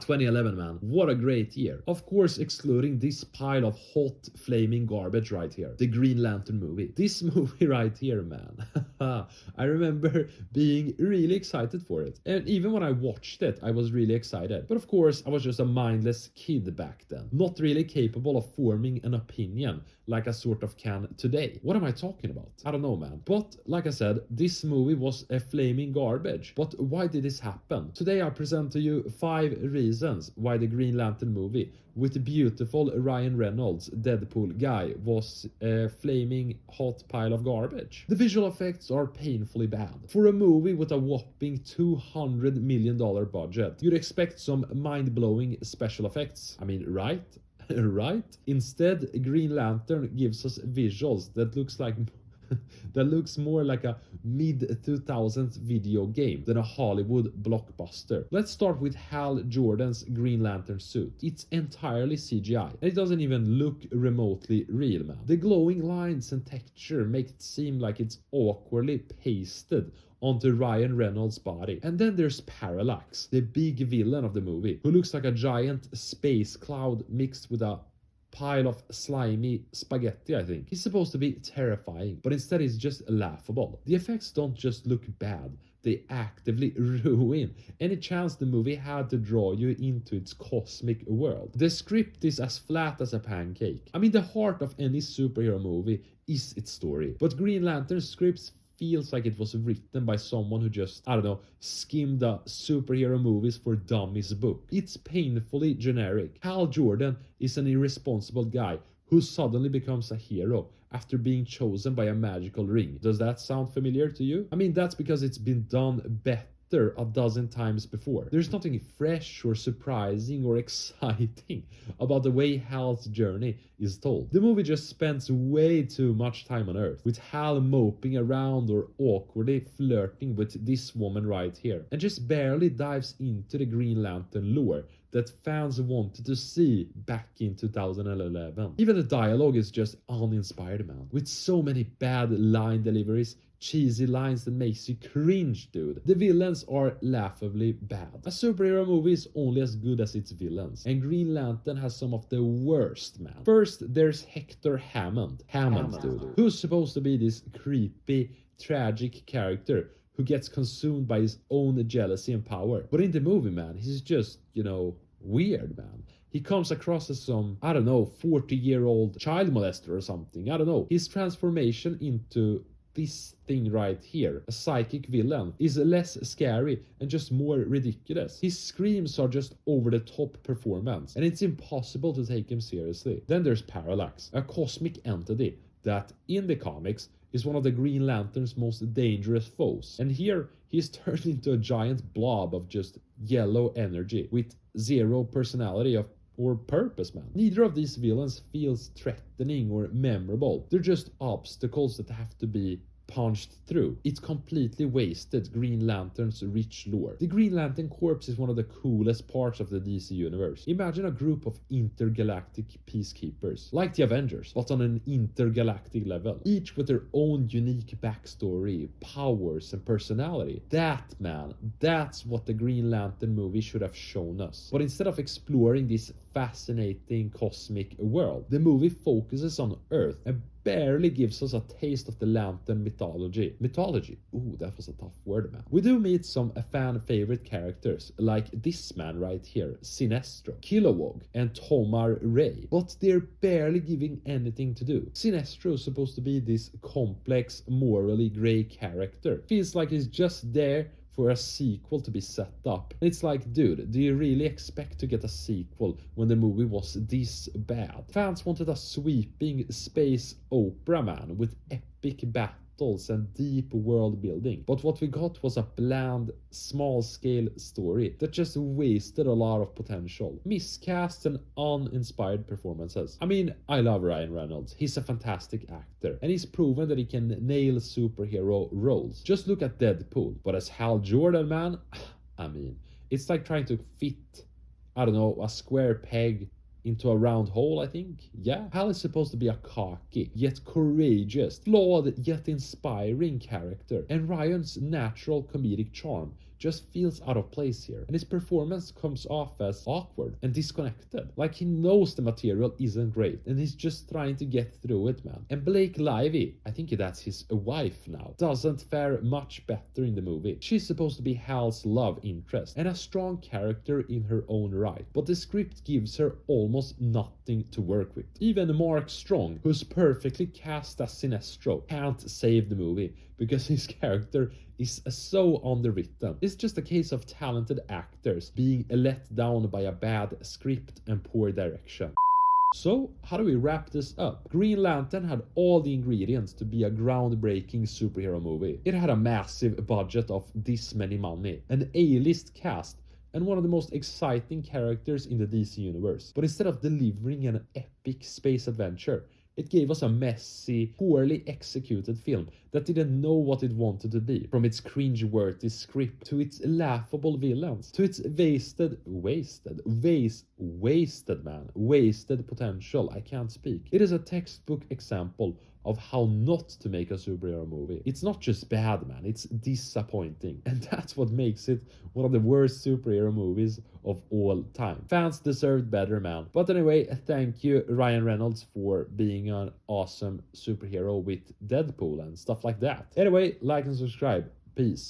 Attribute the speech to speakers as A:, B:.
A: 2011, man. What a great year. Of course, excluding this pile of hot, flaming garbage right here. The Green Lantern movie. This movie right here, man. I remember being really excited for it. And even when I watched it, I was really excited. But of course, I was just a mindless kid back then. Not really capable of forming an opinion like I sort of can today. What am I talking about? I don't know, man. But like I said, this movie was a flaming garbage. But why did this happen? Today I present to you 5 reasons why the Green Lantern movie with the beautiful Ryan Reynolds Deadpool guy was a flaming hot pile of garbage. The visual effects are painfully bad. For a movie with a whopping $200 million budget, you'd expect some mind-blowing special effects. I mean, right? Right? Instead, Green Lantern gives us visuals that looks more like a mid-2000s video game than a Hollywood blockbuster. Let's start with Hal Jordan's Green Lantern suit. It's entirely CGI, and it doesn't even look remotely real, man. The glowing lines and texture make it seem like it's awkwardly pasted onto Ryan Reynolds' body. And then there's Parallax, the big villain of the movie, who looks like a giant space cloud mixed with a pile of slimy spaghetti, I think. He's supposed to be terrifying, but instead he's just laughable. The effects don't just look bad, they actively ruin any chance the movie had to draw you into its cosmic world. The script is as flat as a pancake. I mean, the heart of any superhero movie is its story, but Green Lantern scripts feels like it was written by someone who just, I don't know, skimmed the superhero movies for dummies book. It's painfully generic. Hal Jordan is an irresponsible guy who suddenly becomes a hero after being chosen by a magical ring. Does that sound familiar to you? I mean, that's because it's been done better a dozen times before. There's nothing fresh or surprising or exciting about the way Hal's journey is told. The movie just spends way too much time on Earth, with Hal moping around or awkwardly flirting with this woman right here, and just barely dives into the Green Lantern lore that fans wanted to see back in 2011. Even the dialogue is just uninspired, man, with so many bad line deliveries, cheesy lines that makes you cringe, dude. The villains are laughably bad. A superhero movie is only as good as its villains, and Green Lantern has some of the worst, man. First, there's Hector Hammond, dude, who's supposed to be this creepy, tragic character who gets consumed by his own jealousy and power. But in the movie, man, he's just, weird, man. He comes across as some, 40-year-old child molester or something. I don't know. His transformation into this thing right here, a psychic villain, is less scary and just more ridiculous. His screams are just over the top performance, and it's impossible to take him seriously. Then there's Parallax, a cosmic entity that, in the comics, is one of the Green Lantern's most dangerous foes. And here, he's turned into a giant blob of just yellow energy with zero personality or purpose, man. Neither of these villains feels threatening or memorable. They're just obstacles that have to be punched through. It's completely wasted Green Lantern's rich lore. The Green Lantern Corps is one of the coolest parts of the DC universe. Imagine a group of intergalactic peacekeepers, like the Avengers, but on an intergalactic level, each with their own unique backstory, powers, and personality. That's what the Green Lantern movie should have shown us. But instead of exploring this fascinating cosmic world, the movie focuses on Earth and barely gives us a taste of the Lantern mythology. Ooh, that was a tough word, man. We do meet some fan favorite characters, like this man right here, Sinestro, Kilowog, and Tomar Ray, but they're barely giving anything to do. Sinestro is supposed to be this complex, morally grey character. Feels like he's just there for a sequel to be set up. And it's like, dude, do you really expect to get a sequel when the movie was this bad? Fans wanted a sweeping space opera, man, with epic battles and deep world building. But what we got was a bland, small-scale story that just wasted a lot of potential. Miscast and uninspired performances. I mean, I love Ryan Reynolds. He's a fantastic actor, and he's proven that he can nail superhero roles. Just look at Deadpool. But as Hal Jordan, man, I mean, it's like trying to fit, a square peg into a round hole, I think. Yeah, Hal is supposed to be a cocky, yet courageous, flawed, yet inspiring character. And Ryan's natural comedic charm just feels out of place here, and his performance comes off as awkward and disconnected. Like he knows the material isn't great, and he's just trying to get through it, man. And Blake Lively, I think that's his wife now, doesn't fare much better in the movie. She's supposed to be Hal's love interest, and a strong character in her own right, but the script gives her almost nothing to work with. Even Mark Strong, who's perfectly cast as Sinestro, can't save the movie because his character is so underwritten. It's just a case of talented actors being let down by a bad script and poor direction. So, how do we wrap this up? Green Lantern had all the ingredients to be a groundbreaking superhero movie. It had a massive budget of this many money, an A-list cast, and one of the most exciting characters in the DC universe. But instead of delivering an epic space adventure, it gave us a messy, poorly executed film that didn't know what it wanted to be. From its cringe-worthy script, to its laughable villains, to its wasted potential. I can't speak. It is a textbook example of how not to make a superhero movie. It's not just bad, man, it's disappointing. And that's what makes it one of the worst superhero movies of all time. Fans deserved better, man. But anyway, thank you Ryan Reynolds for being an awesome superhero with Deadpool and stuff like that. Anyway, like and subscribe. Peace.